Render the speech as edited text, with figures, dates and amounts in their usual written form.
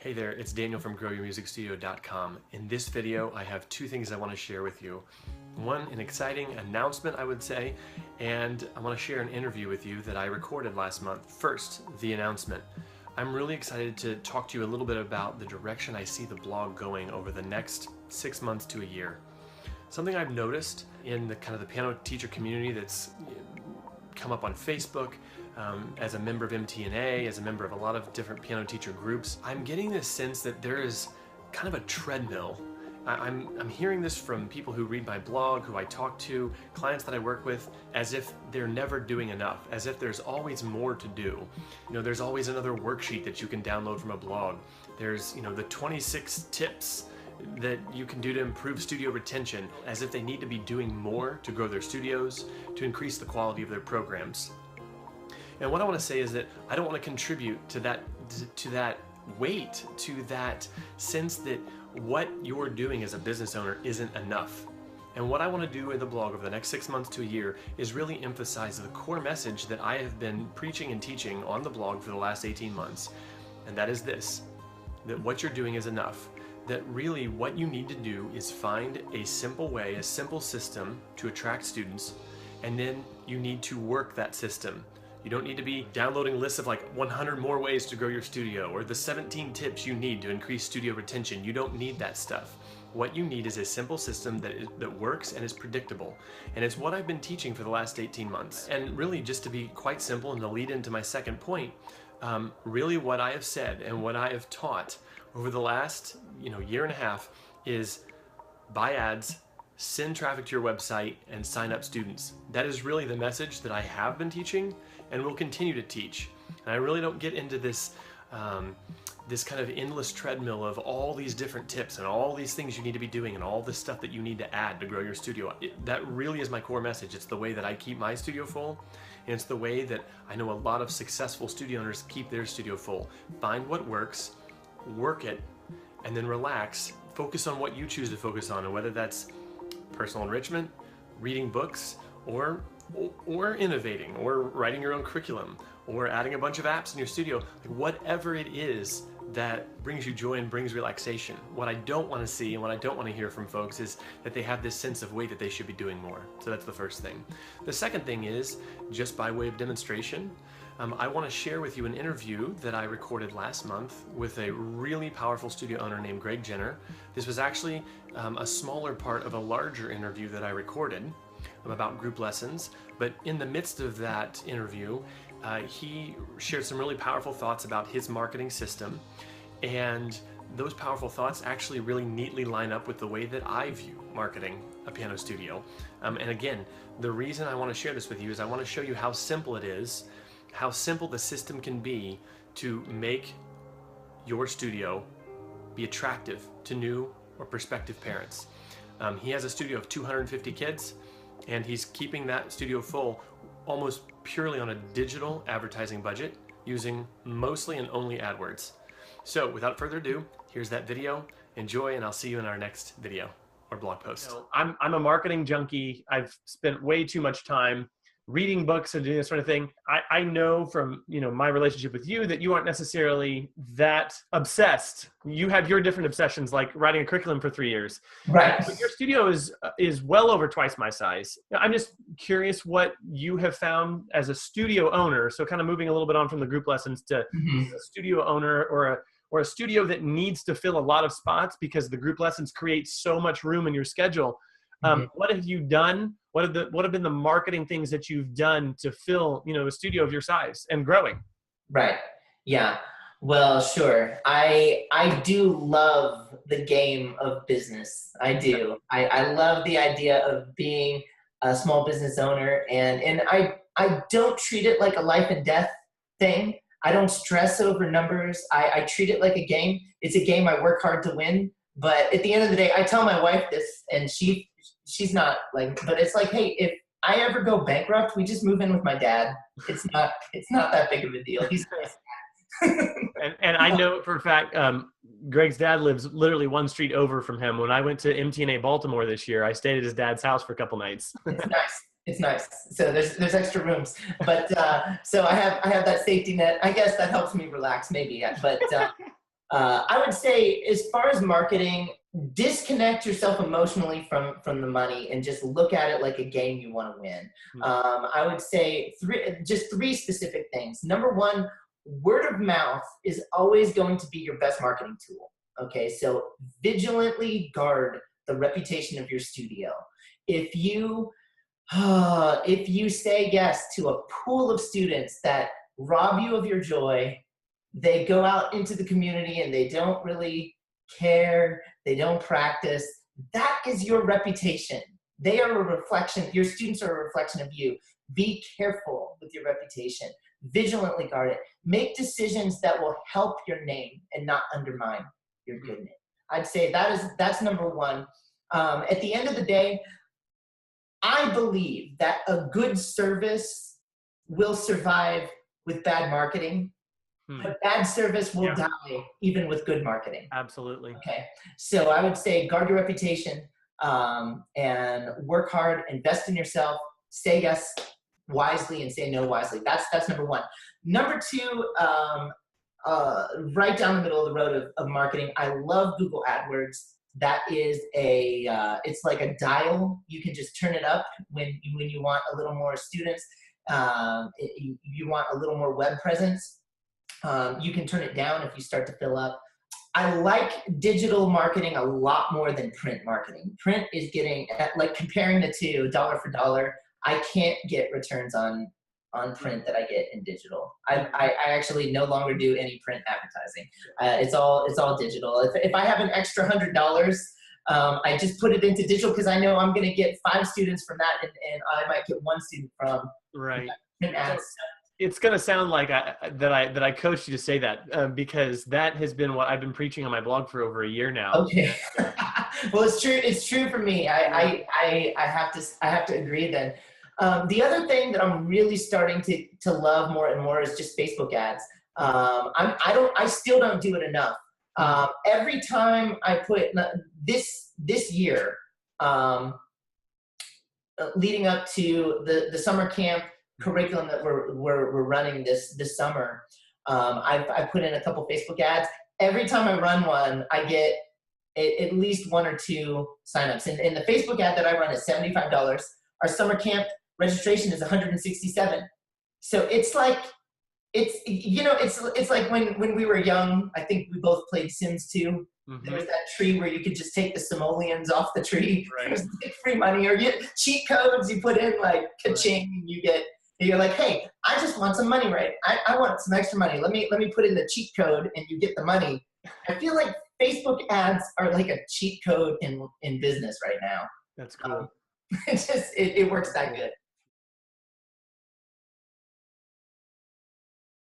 Hey there, it's Daniel from GrowYourMusicStudio.com. In this video, I have two things I want to share with you. One, an exciting announcement, I would say, and I want to share an interview with you that I recorded last month. First, the announcement. I'm really excited to talk to you a little bit about the direction I see the blog going over the next 6 months to a year. Something I've noticed in the kind of the piano teacher community that's come up on Facebook, as a member of MTNA, as a member of a lot of different piano teacher groups, I'm getting this sense that there is kind of a treadmill. I'm hearing this from people who read my blog, who I talk to, clients that I work with, as if they're never doing enough, as if there's always more to do. You know, there's always another worksheet that you can download from a blog. There's, the 26 tips that you can do to improve studio retention, as if they need to be doing more to grow their studios, to increase the quality of their programs. And what I want to say is that I don't want to contribute to that weight, to that sense that what you're doing as a business owner isn't enough. And what I want to do in the blog over the next 6 months to a year is really emphasize the core message that I have been preaching and teaching on the blog for the last 18 months. And that is this, that what you're doing is enough. That really what you need to do is find a simple way, a simple system to attract students, and then you need to work that system. You don't need to be downloading lists of like 100 more ways to grow your studio or the 17 tips you need to increase studio retention. You don't need that stuff. What you need is a simple system that works and is predictable. And it's what I've been teaching for the last 18 months. And really, just to be quite simple and to lead into my second point, really what I have said and what I have taught over the last year and a half is buy ads, send traffic to your website, and sign up students. That is really the message that I have been teaching and will continue to teach. And I really don't get into this this kind of endless treadmill of all these different tips and all these things you need to be doing and all this stuff that you need to add to grow your studio. That really is my core message. It's the way that I keep my studio full, and it's the way that I know a lot of successful studio owners keep their studio full. Find what works, work it, and then relax. Focus on what you choose to focus on, and whether that's personal enrichment, reading books, or innovating, or writing your own curriculum, or adding a bunch of apps in your studio, like whatever it is that brings you joy and brings relaxation. What I don't want to see and what I don't want to hear from folks is that they have this sense of weight that they should be doing more. So that's the first thing. The second thing is, just by way of demonstration, I want to share with you an interview that I recorded last month with a really powerful studio owner named Greg Jenner. This was actually a smaller part of a larger interview that I recorded about group lessons, but in the midst of that interview, he shared some really powerful thoughts about his marketing system, and those powerful thoughts actually really neatly line up with the way that I view marketing a piano studio. And again, the reason I want to share this with you is I want to show you how simple it is, how simple the system can be to make your studio be attractive to new or prospective parents. He has a studio of 250 kids, and he's keeping that studio full almost purely on a digital advertising budget using mostly and only AdWords. So without further ado, here's that video. Enjoy, and I'll see you in our next video or blog post. I'm a marketing junkie. I've spent way too much time reading books and doing this sort of thing. I know from my relationship with you that you aren't necessarily that obsessed. You have your different obsessions, like writing a curriculum for 3 years. Right. But your studio is well over twice my size. I'm just curious what you have found as a studio owner. So kind of moving a little bit on from the group lessons to a studio owner or a studio that needs to fill a lot of spots because the group lessons create so much room in your schedule. What have you done? What have been the marketing things that you've done to fill, a studio of your size and growing? Right. Yeah. Well, sure. I do love the game of business. I do. I love the idea of being a small business owner, and I don't treat it like a life and death thing. I don't stress over numbers. I treat it like a game. It's a game I work hard to win. But at the end of the day, I tell my wife this, and she's not like, but it's like, hey, if I ever go bankrupt, we just move in with my dad. It's not that big of a deal. He's nice. And I know for a fact, Greg's dad lives literally one street over from him. When I went to MTNA Baltimore this year, I stayed at his dad's house for a couple nights. It's nice. It's nice. So there's extra rooms, but so I have that safety net. I guess that helps me relax, maybe. But I would say, as far as marketing, disconnect yourself emotionally from the money and just look at it like a game you want to win. I would say three specific things. Number one, word of mouth is always going to be your best marketing tool. Okay, so vigilantly guard the reputation of your studio. If you say yes to a pool of students that rob you of your joy, they go out into the community and they don't really care, they don't practice, that is your reputation. They are a reflection, your students are a reflection of you. Be careful with your reputation. Vigilantly guard it. Make decisions that will help your name and not undermine your good name. I'd say that's number one. At the end of the day, I believe that a good service will survive with bad marketing, but bad service will die even with good marketing. Absolutely. Okay, so I would say guard your reputation, and work hard, invest in yourself, say yes wisely and say no wisely. That's number one. Number two, right down the middle of the road of marketing, I love Google AdWords. That is it's like a dial. You can just turn it up when you want a little more students, you want a little more web presence. You can turn it down if you start to fill up. I like digital marketing a lot more than print marketing. Print is getting, like comparing the two, dollar for dollar, I can't get returns on print that I get in digital. I actually no longer do any print advertising. It's all digital. If I have an extra $100, I just put it into digital because I know I'm going to get 5 students from that, and I might get 1 student from print ads. It's going to sound like that I coached you to say that, because that has been what I've been preaching on my blog for over a year now. Okay. Well, it's true. It's true for me. I have to agree then. The other thing that I'm really starting to love more and more is just Facebook ads. I still don't do it enough. Every time I put this year, leading up to the summer camp curriculum that we're running this summer, I put in a couple Facebook ads. Every time I run one, I get at least 1 or 2 signups. And the Facebook ad that I run is $75. Our summer camp registration is $167. So it's like it's like when we were young. I think we both played Sims 2. There was that tree where you could just take the simoleons off the tree. Right. There's free money, or you get cheat codes. You put in like ka-ching, and you're like, hey, I just want some money, right? I want some extra money. Let me put in the cheat code, and you get the money. I feel like Facebook ads are like a cheat code in business right now. That's cool. It works that good.